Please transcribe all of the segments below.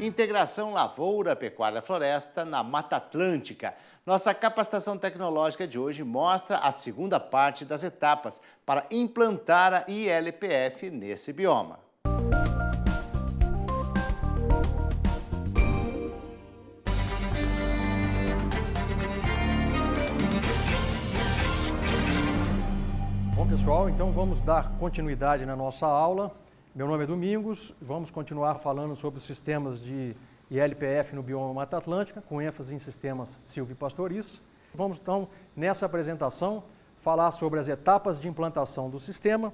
Integração Lavoura, Pecuária, Floresta na Mata Atlântica. Nossa capacitação tecnológica de hoje mostra a segunda parte das etapas para implantar a ILPF nesse bioma. Bom, pessoal, então vamos dar continuidade na nossa aula. Meu nome é Domingos, vamos continuar falando sobre os sistemas de ILPF no bioma Mata Atlântica, com ênfase em sistemas silvipastoris. Vamos então, nessa apresentação, falar sobre as etapas de implantação do sistema,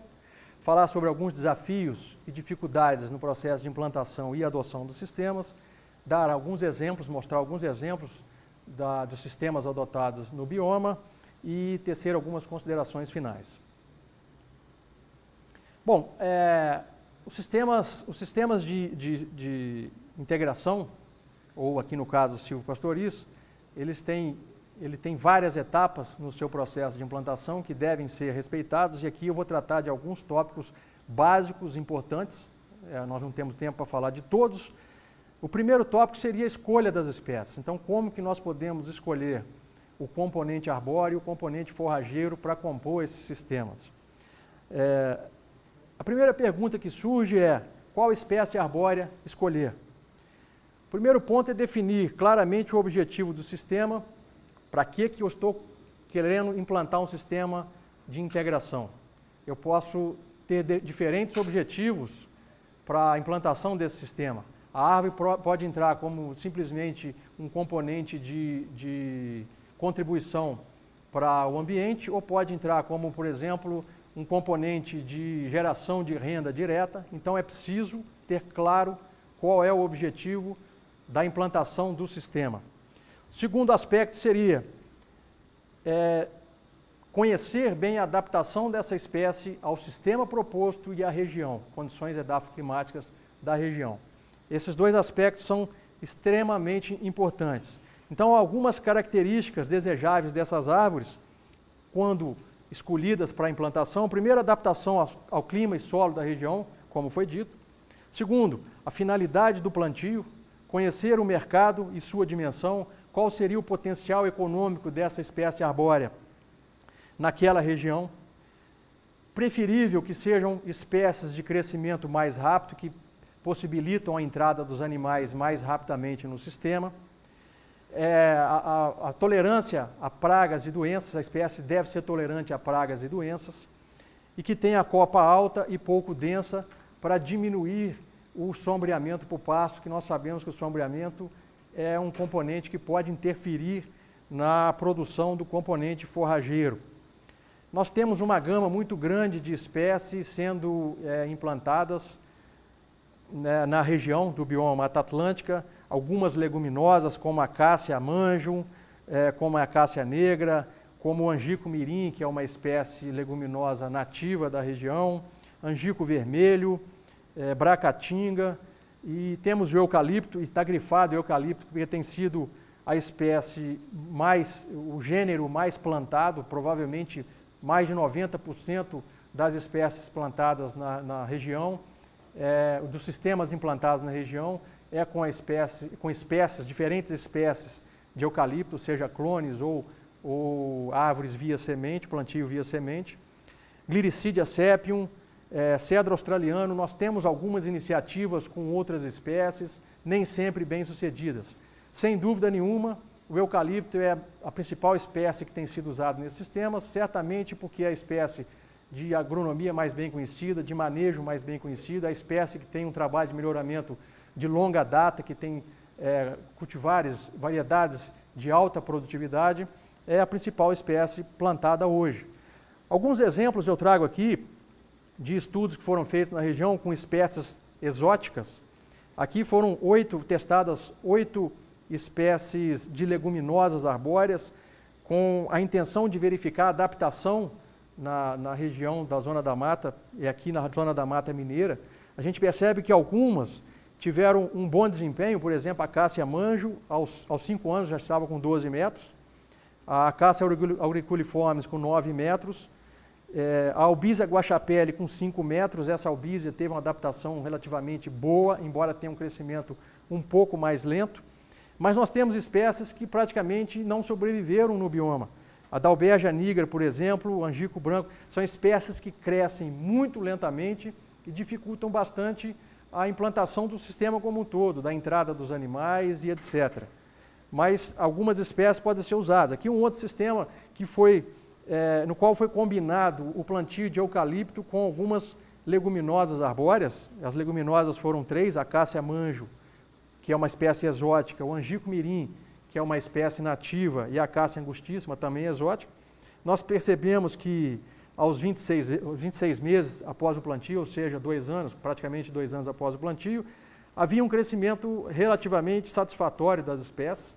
falar sobre alguns desafios e dificuldades no processo de implantação e adoção dos sistemas, dar alguns exemplos, mostrar alguns exemplos dos sistemas adotados no bioma e tecer algumas considerações finais. Bom, os sistemas de integração, ou aqui no caso silvipastoris, ele tem várias etapas no seu processo de implantação que devem ser respeitados, e aqui eu vou tratar de alguns tópicos básicos importantes, nós não temos tempo para falar de todos. O primeiro tópico seria a escolha das espécies. Então, como que nós podemos escolher o componente arbóreo e o componente forrageiro para compor esses sistemas? A primeira pergunta que surge é: qual espécie arbórea escolher? O primeiro ponto é definir claramente o objetivo do sistema, para que eu estou querendo implantar um sistema de integração. Eu posso ter diferentes objetivos para a implantação desse sistema. A árvore pode entrar como simplesmente um componente de contribuição para o ambiente, ou pode entrar como, por exemplo, um componente de geração de renda direta. Então é preciso ter claro qual é o objetivo da implantação do sistema. O segundo aspecto seria conhecer bem a adaptação dessa espécie ao sistema proposto e à região, condições edafoclimáticas da região. Esses dois aspectos são extremamente importantes. Então, algumas características desejáveis dessas árvores, quando escolhidas para a implantação: primeiro, adaptação ao clima e solo da região, como foi dito. Segundo, a finalidade do plantio, conhecer o mercado e sua dimensão, qual seria o potencial econômico dessa espécie arbórea naquela região. Preferível que sejam espécies de crescimento mais rápido, que possibilitam a entrada dos animais mais rapidamente no sistema. A tolerância a pragas e doenças, a espécie deve ser tolerante a pragas e doenças, e que tenha a copa alta e pouco densa para diminuir o sombreamento por pasto, que nós sabemos que o sombreamento é um componente que pode interferir na produção do componente forrageiro. Nós temos uma gama muito grande de espécies sendo implantadas na região do bioma Mata Atlântica, algumas leguminosas como a acácia manjum, como a acácia negra, como o angico mirim, que é uma espécie leguminosa nativa da região, angico vermelho, bracatinga, e temos o eucalipto, e está grifado o eucalipto, porque tem sido a espécie o gênero mais plantado, provavelmente mais de 90% das espécies plantadas na região, dos sistemas implantados na região, diferentes espécies de eucalipto, seja clones ou árvores via semente, plantio via semente. Gliricidia sepium, cedro australiano. Nós temos algumas iniciativas com outras espécies, nem sempre bem-sucedidas. Sem dúvida nenhuma, o eucalipto é a principal espécie que tem sido usada nesses sistemas, certamente porque é a espécie de agronomia mais bem conhecida, de manejo mais bem conhecida, a espécie que tem um trabalho de melhoramento de longa data, que tem cultivares, variedades de alta produtividade, é a principal espécie plantada hoje. Alguns exemplos eu trago aqui de estudos que foram feitos na região com espécies exóticas. Aqui foram testadas 8 espécies de leguminosas arbóreas, com a intenção de verificar a adaptação na região da Zona da Mata, e aqui na Zona da Mata Mineira. A gente percebe que algumas tiveram um bom desempenho. Por exemplo, a acácia manjum, aos 5 anos já estava com 12 metros, a acácia auriculiformes com 9 metros, a albizia guaxapelli com 5 metros. Essa albizia teve uma adaptação relativamente boa, embora tenha um crescimento um pouco mais lento, mas nós temos espécies que praticamente não sobreviveram no bioma. A Dalbergia nigra, por exemplo, o angico branco, são espécies que crescem muito lentamente e dificultam bastante a implantação do sistema como um todo, da entrada dos animais e etc. Mas algumas espécies podem ser usadas. Aqui um outro sistema que no qual foi combinado o plantio de eucalipto com algumas leguminosas arbóreas. As leguminosas foram 3, a acácia manjo, que é uma espécie exótica, o angico mirim, que é uma espécie nativa, e a acácia angustíssima, também exótica. Nós percebemos que aos 26 meses após o plantio, ou seja, 2 anos, praticamente 2 anos após o plantio, havia um crescimento relativamente satisfatório das espécies,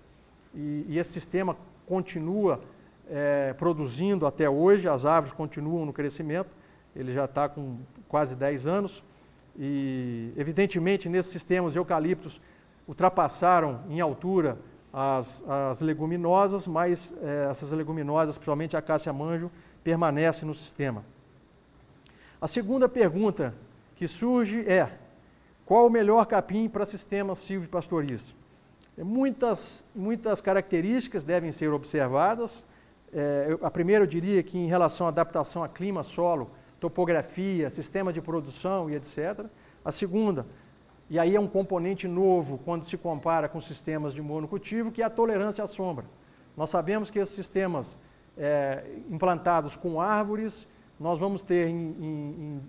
e esse sistema continua produzindo até hoje, as árvores continuam no crescimento, ele já está com quase 10 anos, e evidentemente nesses sistemas os eucaliptos ultrapassaram em altura as leguminosas, mas essas leguminosas, principalmente a acácia manjo, permanecem no sistema. A segunda pergunta que surge é: qual o melhor capim para sistemas silvipastoris? Muitas características devem ser observadas. A primeira eu diria que em relação à adaptação a clima, solo, topografia, sistema de produção e etc. A segunda, e aí é um componente novo quando se compara com sistemas de monocultivo, que é a tolerância à sombra. Nós sabemos que esses sistemas implantados com árvores, nós vamos ter em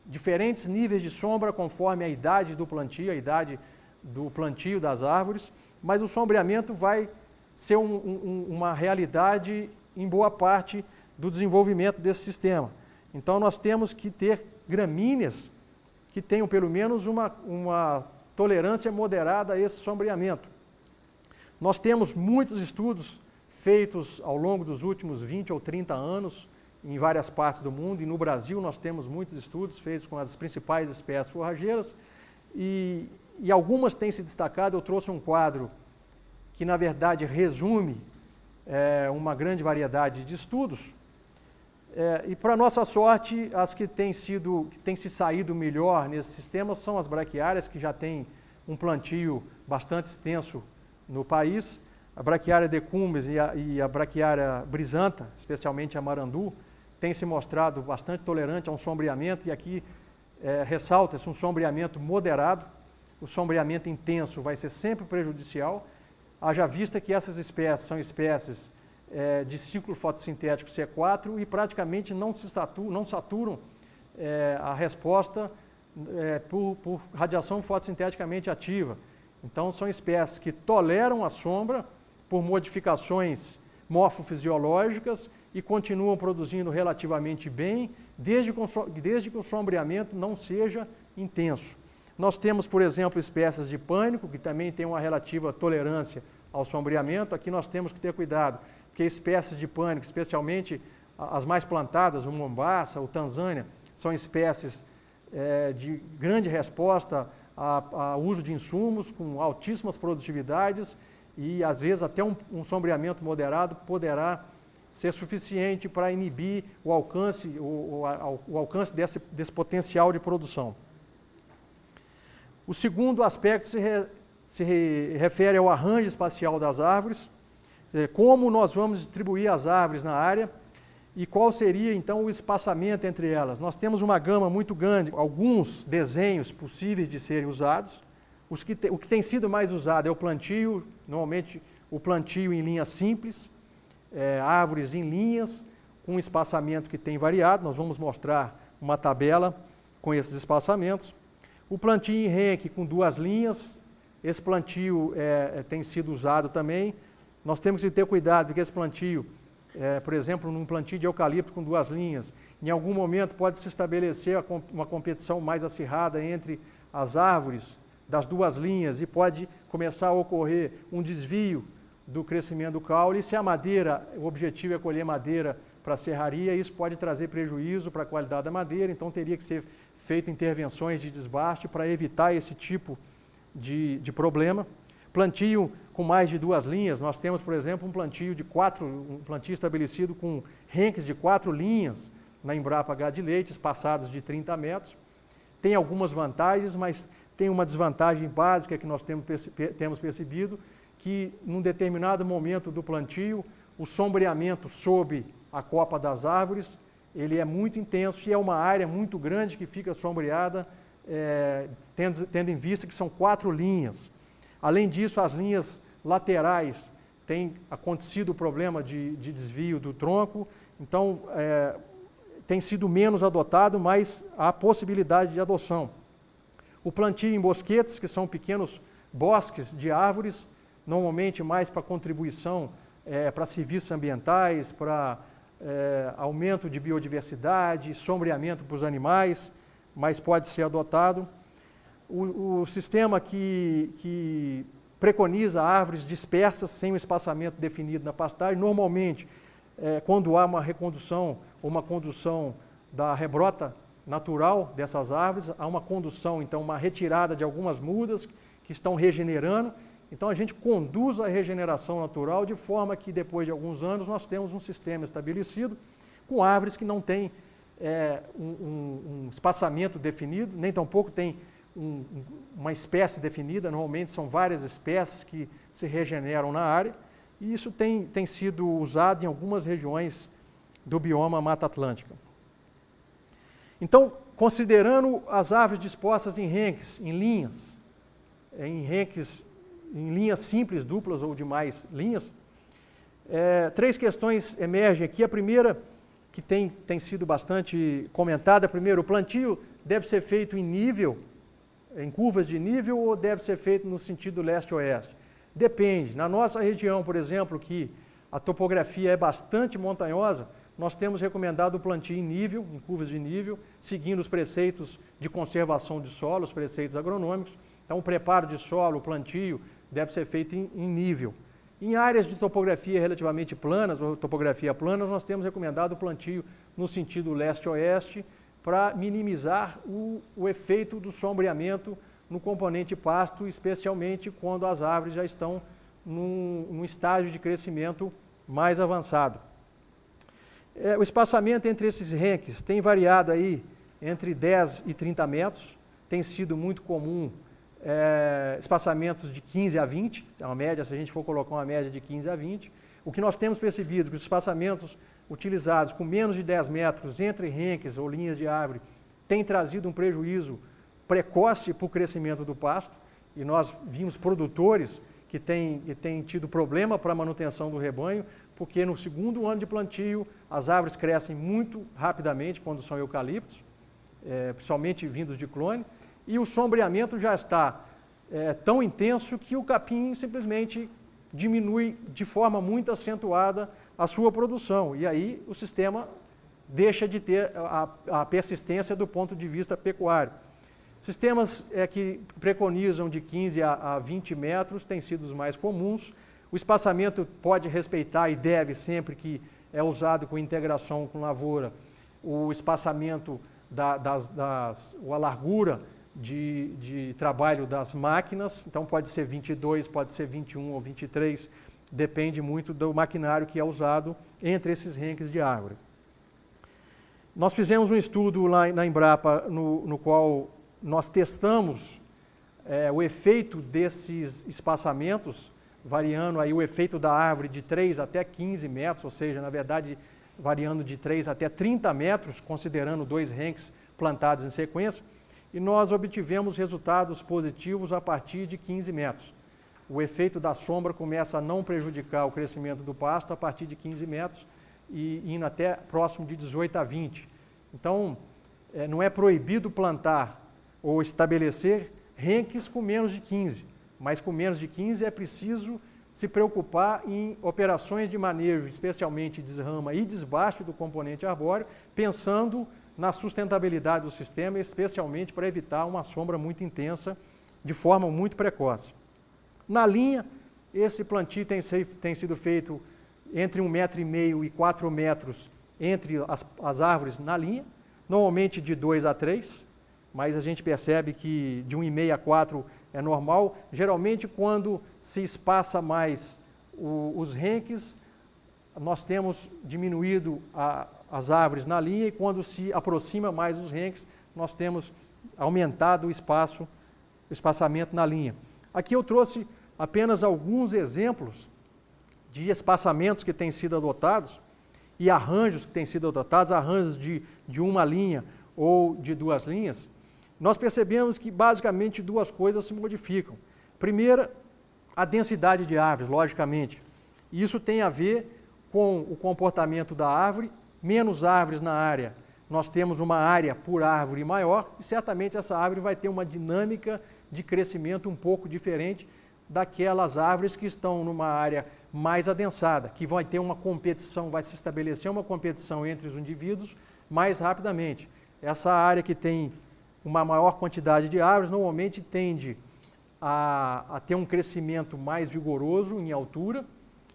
diferentes níveis de sombra conforme a idade do plantio, a idade do plantio das árvores, mas o sombreamento vai ser uma realidade em boa parte do desenvolvimento desse sistema. Então nós temos que ter gramíneas que tenham pelo menos uma tolerância moderada a esse sombreamento. Nós temos muitos estudos feitos ao longo dos últimos 20 ou 30 anos em várias partes do mundo, e no Brasil nós temos muitos estudos feitos com as principais espécies forrageiras, e algumas têm se destacado. Eu trouxe um quadro que na verdade resume uma grande variedade de estudos, e para nossa sorte, as que têm se saído melhor nesse sistema são as braquiárias, que já têm um plantio bastante extenso no país. A braquiária decumbens e a braquiária brisanta, especialmente a marandu, têm se mostrado bastante tolerante a um sombreamento, e aqui ressalta-se um sombreamento moderado. O sombreamento intenso vai ser sempre prejudicial, haja vista que essas espécies são espécies de ciclo fotossintético C4 e praticamente não saturam a resposta por radiação fotossinteticamente ativa. Então são espécies que toleram a sombra por modificações morfofisiológicas e continuam produzindo relativamente bem, desde que o sombreamento não seja intenso. Nós temos, por exemplo, espécies de pânico, que também têm uma relativa tolerância ao sombreamento. Aqui nós temos que ter cuidado, porque espécies de pânico, especialmente as mais plantadas, o Mombasa, o Tanzânia, são espécies de grande resposta ao uso de insumos com altíssimas produtividades, e às vezes até um sombreamento moderado poderá ser suficiente para inibir o alcance desse potencial de produção. O segundo aspecto se refere ao arranjo espacial das árvores, como nós vamos distribuir as árvores na área e qual seria então o espaçamento entre elas. Nós temos uma gama muito grande, alguns desenhos possíveis de serem usados. O que tem sido mais usado é o plantio, normalmente o plantio em linhas simples, árvores em linhas, com um espaçamento que tem variado. Nós vamos mostrar uma tabela com esses espaçamentos. O plantio em renque com 2 linhas, esse plantio tem sido usado também. Nós temos que ter cuidado, porque esse plantio, por exemplo, num plantio de eucalipto com 2 linhas, em algum momento pode se estabelecer uma competição mais acirrada entre as árvores das 2 linhas, e pode começar a ocorrer um desvio do crescimento do caule. E se a madeira, o objetivo é colher madeira para a serraria, isso pode trazer prejuízo para a qualidade da madeira, então teria que ser feito intervenções de desbaste para evitar esse tipo de problema. Plantio com mais de 2 linhas, nós temos, por exemplo, um plantio estabelecido com renques de 4 linhas na Embrapa Gado de Leite, espaçados de 30 metros. Tem algumas vantagens, mas tem uma desvantagem básica que nós temos percebido, que num determinado momento do plantio, o sombreamento sob a copa das árvores, ele é muito intenso e é uma área muito grande que fica sombreada, tendo em vista que são 4 linhas. Além disso, as linhas laterais têm acontecido o problema de desvio do tronco, então tem sido menos adotado, mas há possibilidade de adoção. O plantio em bosquetes, que são pequenos bosques de árvores, normalmente mais para contribuição para serviços ambientais, para aumento de biodiversidade, sombreamento para os animais, mas pode ser adotado. O sistema que preconiza árvores dispersas sem um espaçamento definido na pastagem, normalmente, quando há uma recondução ou uma condução da rebrota natural dessas árvores, há uma condução, então uma retirada de algumas mudas que estão regenerando, então a gente conduz a regeneração natural de forma que depois de alguns anos nós temos um sistema estabelecido com árvores que não têm um espaçamento definido, nem tampouco tem uma espécie definida, normalmente são várias espécies que se regeneram na área, e isso tem sido usado em algumas regiões do bioma Mata Atlântica. Então, considerando as árvores dispostas em renques, em linhas simples, duplas ou de mais linhas, 3 questões emergem aqui. A primeira, que tem sido bastante comentada, primeiro, o plantio deve ser feito em nível, em curvas de nível, ou deve ser feito no sentido leste-oeste? Depende. Na nossa região, por exemplo, que a topografia é bastante montanhosa, nós temos recomendado o plantio em nível, em curvas de nível, seguindo os preceitos de conservação de solo, os preceitos agronômicos. Então, o preparo de solo, o plantio, deve ser feito em nível. Em áreas de topografia relativamente planas, ou topografia plana, nós temos recomendado o plantio no sentido leste-oeste, para minimizar o efeito do sombreamento no componente pasto, especialmente quando as árvores já estão num estágio de crescimento mais avançado. O espaçamento entre esses renques tem variado aí entre 10 e 30 metros, tem sido muito comum espaçamentos de 15 a 20, é uma média, se a gente for colocar uma média de 15 a 20. O que nós temos percebido, que os espaçamentos utilizados com menos de 10 metros entre renques ou linhas de árvore têm trazido um prejuízo precoce para o crescimento do pasto, e nós vimos produtores que têm tido problema para a manutenção do rebanho, porque no segundo ano de plantio as árvores crescem muito rapidamente quando são eucaliptos, principalmente vindos de clone, e o sombreamento já está tão intenso que o capim simplesmente diminui de forma muito acentuada a sua produção, e aí o sistema deixa de ter a persistência do ponto de vista pecuário. Sistemas que preconizam de 15 a 20 metros têm sido os mais comuns. O espaçamento pode respeitar e deve, sempre que é usado com integração com lavoura, o espaçamento, a largura de trabalho das máquinas, então pode ser 22, pode ser 21 ou 23, depende muito do maquinário que é usado entre esses renques de árvore. Nós fizemos um estudo lá na Embrapa, no qual nós testamos o efeito desses espaçamentos, variando aí o efeito da árvore de 3 até 15 metros, ou seja, na verdade, variando de 3 até 30 metros, considerando 2 renques plantados em sequência, e nós obtivemos resultados positivos a partir de 15 metros. O efeito da sombra começa a não prejudicar o crescimento do pasto a partir de 15 metros e indo até próximo de 18 a 20. Então, não é proibido plantar ou estabelecer renques com menos de 15, mas com menos de 15 é preciso se preocupar em operações de manejo, especialmente desrama e desbaste do componente arbóreo, pensando na sustentabilidade do sistema, especialmente para evitar uma sombra muito intensa de forma muito precoce. Na linha, esse plantio tem sido feito entre 1,5 m e 4 metros entre as árvores na linha, normalmente de 2 a 3, mas a gente percebe que de 1,5 a 4 é normal. Geralmente, quando se espaça mais os renques, nós temos diminuído as árvores na linha, e quando se aproxima mais os renques, nós temos aumentado o espaço espaçamento na linha. Aqui eu trouxe apenas alguns exemplos de espaçamentos que têm sido adotados e arranjos que têm sido adotados, arranjos de uma linha ou de duas linhas. Nós percebemos que basicamente duas coisas se modificam. Primeira, a densidade de árvores, logicamente. Isso tem a ver com o comportamento da árvore, menos árvores na área. Nós temos uma área por árvore maior e certamente essa árvore vai ter uma dinâmica de crescimento um pouco diferente daquelas árvores que estão numa área mais adensada, que vai ter uma competição, vai se estabelecer uma competição entre os indivíduos mais rapidamente. Essa área que tem uma maior quantidade de árvores normalmente tende a ter um crescimento mais vigoroso em altura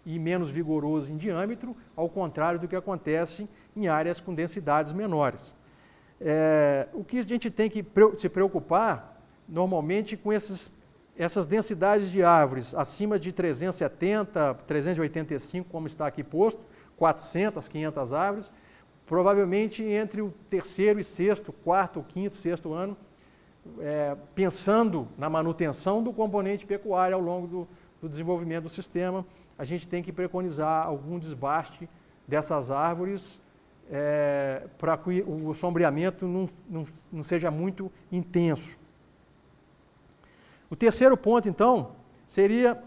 e menos vigoroso em diâmetro, ao contrário do que acontece em áreas com densidades menores. O que a gente tem que se preocupar, normalmente, com essas densidades de árvores acima de 370, 385, como está aqui posto, 400, 500 árvores, provavelmente entre o terceiro e sexto, quarto, quinto, sexto ano, pensando na manutenção do componente pecuário ao longo do desenvolvimento do sistema, a gente tem que preconizar algum desbaste dessas árvores para que o sombreamento não seja muito intenso. O terceiro ponto, então, seria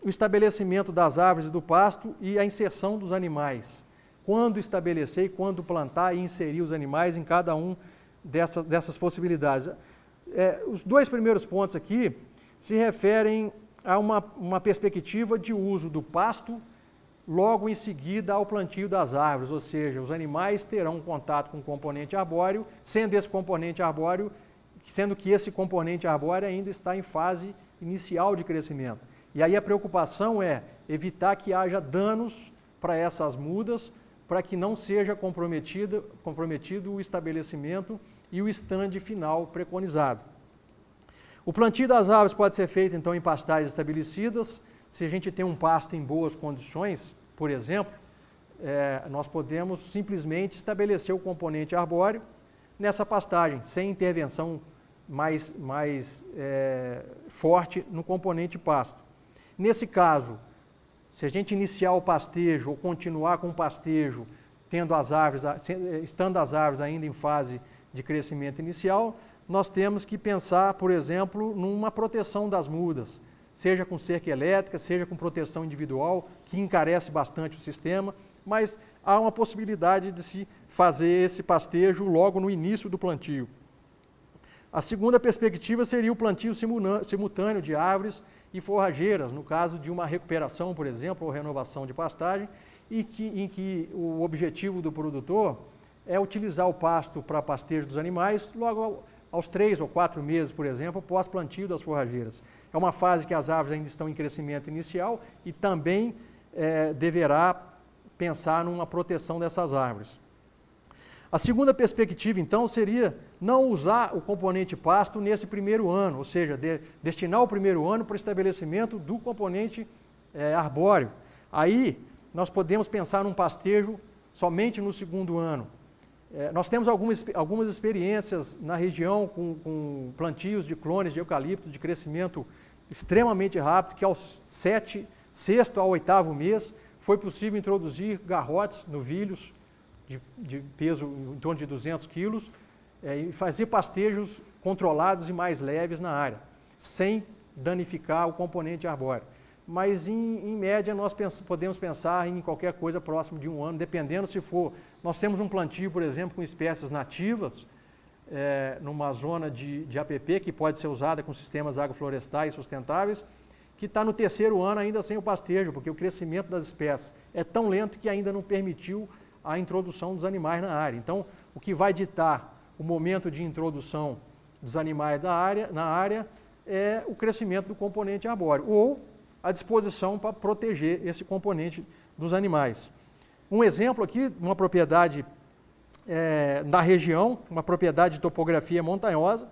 o estabelecimento das árvores e do pasto e a inserção dos animais. Quando estabelecer, quando plantar e inserir os animais em cada um dessas possibilidades. Os dois primeiros pontos aqui se referem a uma perspectiva de uso do pasto logo em seguida ao plantio das árvores, ou seja, os animais terão contato com o componente arbóreo, sendo que esse componente arbóreo ainda está em fase inicial de crescimento. E aí a preocupação é evitar que haja danos para essas mudas, para que não seja comprometido o estabelecimento e o estande final preconizado. O plantio das árvores pode ser feito, então, em pastagens estabelecidas. Se a gente tem um pasto em boas condições, por exemplo, nós podemos simplesmente estabelecer o componente arbóreo nessa pastagem, sem intervenção mais forte no componente pasto. Nesse caso, se a gente iniciar o pastejo ou continuar com o pastejo, estando as árvores ainda em fase de crescimento inicial, nós temos que pensar, por exemplo, numa proteção das mudas, seja com cerca elétrica, seja com proteção individual, que encarece bastante o sistema, mas há uma possibilidade de se fazer esse pastejo logo no início do plantio. A segunda perspectiva seria o plantio simultâneo de árvores e forrageiras, no caso de uma recuperação, por exemplo, ou renovação de pastagem, em que o objetivo do produtor é utilizar o pasto para pastejo dos animais logo aos 3 ou 4 meses, por exemplo, pós-plantio das forrageiras. É uma fase que as árvores ainda estão em crescimento inicial e também deverá pensar numa proteção dessas árvores. A segunda perspectiva, então, seria não usar o componente pasto nesse primeiro ano, ou seja, destinar o primeiro ano para o estabelecimento do componente arbóreo. Aí, nós podemos pensar num pastejo somente no segundo ano. Nós temos algumas experiências na região com plantios de clones de eucalipto de crescimento extremamente rápido, que aos sexto ao 8º mês foi possível introduzir garrotes, novilhos de peso em torno de 200 quilos e fazer pastejos controlados e mais leves na área, sem danificar o componente arbóreo. Mas, em média, nós podemos pensar em qualquer coisa próximo de um ano, dependendo se for. Nós temos um plantio, por exemplo, com espécies nativas, numa zona de APP, que pode ser usada com sistemas agroflorestais sustentáveis, que está no 3º ano ainda sem o pastejo, porque o crescimento das espécies é tão lento que ainda não permitiu a introdução dos animais na área. Então, o que vai ditar o momento de introdução dos animais na área é o crescimento do componente arbóreo, ou à disposição para proteger esse componente dos animais. Um exemplo aqui, uma propriedade da região, uma propriedade de topografia montanhosa,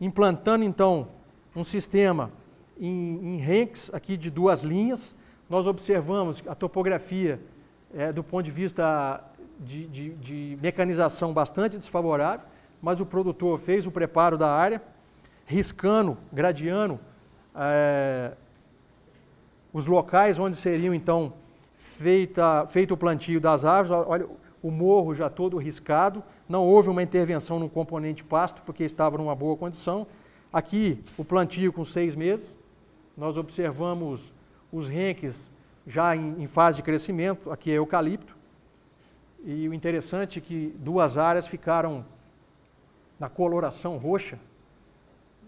implantando então um sistema em renques aqui de 2 linhas. Nós observamos a topografia do ponto de vista de mecanização bastante desfavorável, mas o produtor fez o preparo da área, riscando, gradeando os locais onde seriam então feito o plantio das árvores. Olha, o morro já todo riscado, não houve uma intervenção no componente pasto, porque estava numa boa condição. Aqui, o plantio com 6 meses, nós observamos os renques já em fase de crescimento, aqui é eucalipto, e o interessante é que 2 áreas ficaram na coloração roxa,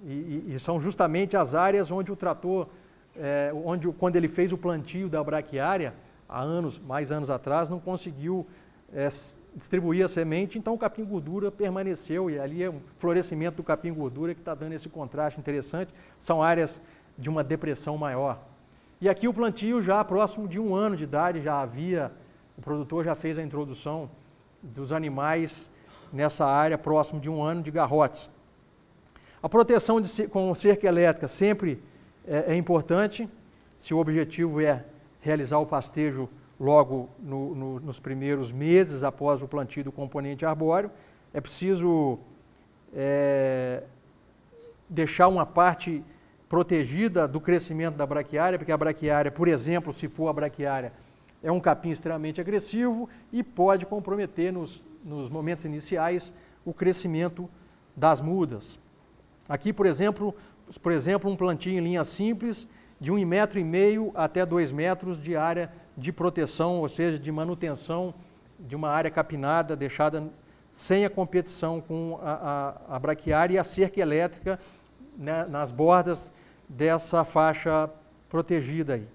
e são justamente as áreas onde o trator, quando ele fez o plantio da braquiária, há mais anos atrás, não conseguiu distribuir a semente, então o capim-gordura permaneceu, e ali é um florescimento do capim-gordura que está dando esse contraste interessante. São áreas de uma depressão maior. E aqui o plantio já próximo de 1 ano de idade, o produtor já fez a introdução dos animais nessa área próximo de 1 ano de garrotes. A proteção com cerca elétrica sempre é importante, se o objetivo é realizar o pastejo logo nos primeiros meses após o plantio do componente arbóreo. É preciso deixar uma parte protegida do crescimento da braquiária, porque a braquiária, por exemplo, se for a braquiária, é um capim extremamente agressivo e pode comprometer nos momentos iniciais o crescimento das mudas. Aqui, por exemplo, um plantio em linha simples de 1,5 m até 2 metros de área de proteção, ou seja, de manutenção de uma área capinada, deixada sem a competição com a braquiária e a cerca elétrica, né, nas bordas dessa faixa protegida aí.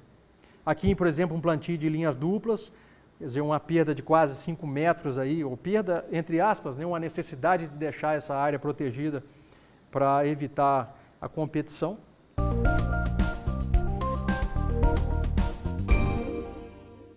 Aqui, por exemplo, um plantio de linhas duplas, quer dizer, uma perda de quase 5 metros aí, ou perda, entre aspas, né, uma necessidade de deixar essa área protegida para evitar a competição.